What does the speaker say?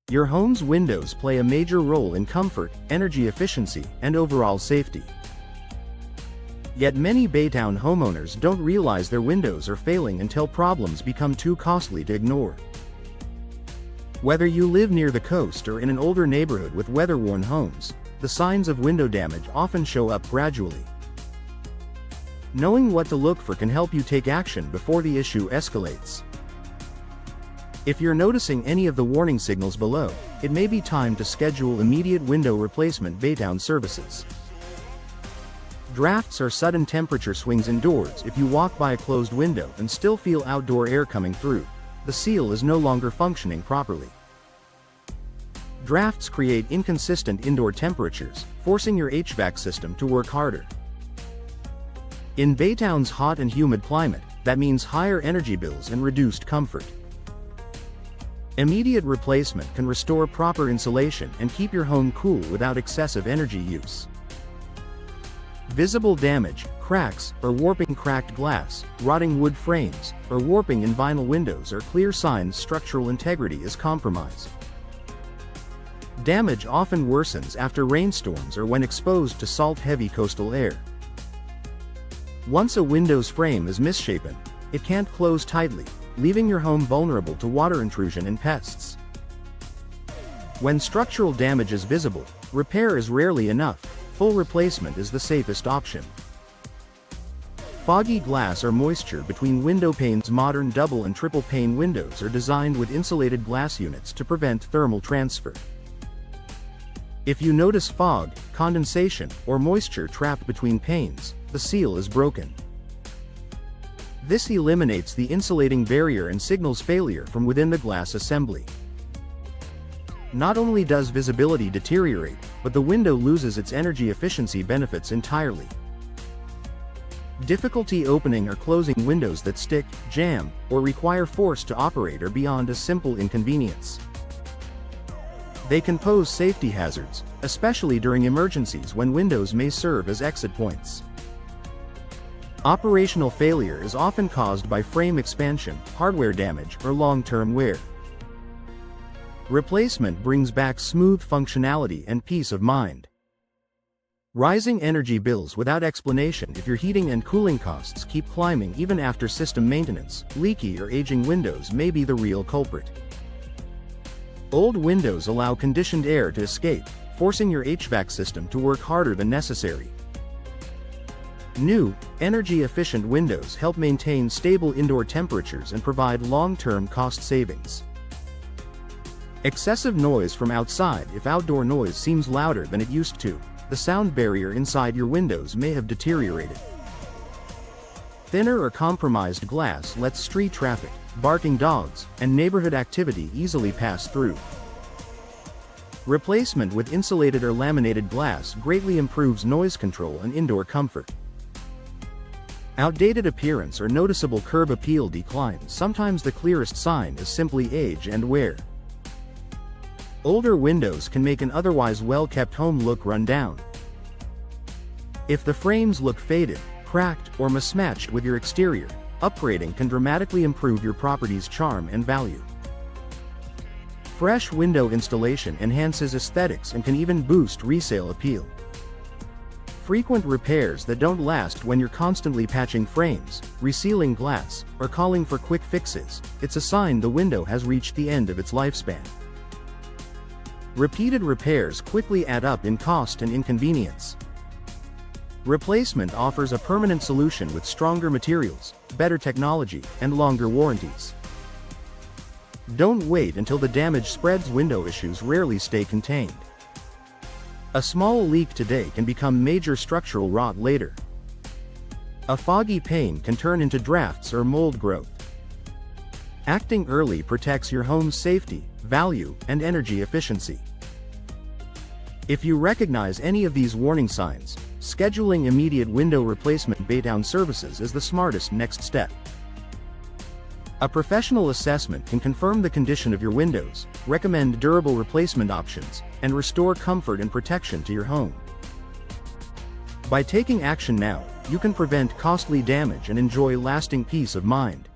Your home's windows play a major role in comfort, energy efficiency, and overall safety. Yet many Baytown homeowners don't realize their windows are failing until problems become too costly to ignore. Whether you live near the coast or in an older neighborhood with weather-worn homes, the signs of window damage often show up gradually. Knowing what to look for can help you take action before the issue escalates. If you're noticing any of the warning signals below, it may be time to schedule immediate window replacement Baytown services. Drafts are sudden temperature swings indoors. If you walk by a closed window and still feel outdoor air coming through, the seal is no longer functioning properly. Drafts create inconsistent indoor temperatures, forcing your HVAC system to work harder. In Baytown's hot and humid climate, that means higher energy bills and reduced comfort. Immediate replacement can restore proper insulation and keep your home cool without excessive energy use. Visible damage, cracks, or warping cracked glass, rotting wood frames, or warping in vinyl windows are clear signs structural integrity is compromised. Damage often worsens after rainstorms or when exposed to salt-heavy coastal air. Once a window's frame is misshapen, it can't close tightly, leaving your home vulnerable to water intrusion and pests. When structural damage is visible, repair is rarely enough. Full replacement is the safest option. Foggy glass or moisture between window panes. Modern double and triple pane windows are designed with insulated glass units to prevent thermal transfer. If you notice fog, condensation, or moisture trapped between panes, the seal is broken. This eliminates the insulating barrier and signals failure from within the glass assembly. Not only does visibility deteriorate, but the window loses its energy efficiency benefits entirely. Difficulty opening or closing windows that stick, jam, or require force to operate are beyond a simple inconvenience. They can pose safety hazards, especially during emergencies when windows may serve as exit points. Operational failure is often caused by frame expansion, hardware damage, or long-term wear. Replacement brings back smooth functionality and peace of mind. Rising energy bills without explanation. If your heating and cooling costs keep climbing even after system maintenance, leaky or aging windows may be the real culprit. Old windows allow conditioned air to escape, forcing your HVAC system to work harder than necessary. New, energy-efficient windows help maintain stable indoor temperatures and provide long-term cost savings. Excessive noise from outside. If outdoor noise seems louder than it used to, the sound barrier inside your windows may have deteriorated. Thinner or compromised glass lets street traffic, barking dogs, and neighborhood activity easily pass through. Replacement with insulated or laminated glass greatly improves noise control and indoor comfort. Outdated appearance or noticeable curb appeal declines. Sometimes the clearest sign is simply age and wear. Older windows can make an otherwise well-kept home look run down. If the frames look faded, cracked, or mismatched with your exterior, upgrading can dramatically improve your property's charm and value. Fresh window installation enhances aesthetics and can even boost resale appeal. Frequent repairs that don't last. When you're constantly patching frames, resealing glass, or calling for quick fixes, it's a sign the window has reached the end of its lifespan. Repeated repairs quickly add up in cost and inconvenience. Replacement offers a permanent solution with stronger materials, better technology, and longer warranties. Don't wait until the damage spreads. Window issues rarely stay contained. A small leak today can become major structural rot later. A foggy pane can turn into drafts or mold growth. Acting early protects your home's safety, value, and energy efficiency. If you recognize any of these warning signs, scheduling immediate window replacement Baytown services is the smartest next step. A professional assessment can confirm the condition of your windows, recommend durable replacement options, and restore comfort and protection to your home. By taking action now, you can prevent costly damage and enjoy lasting peace of mind.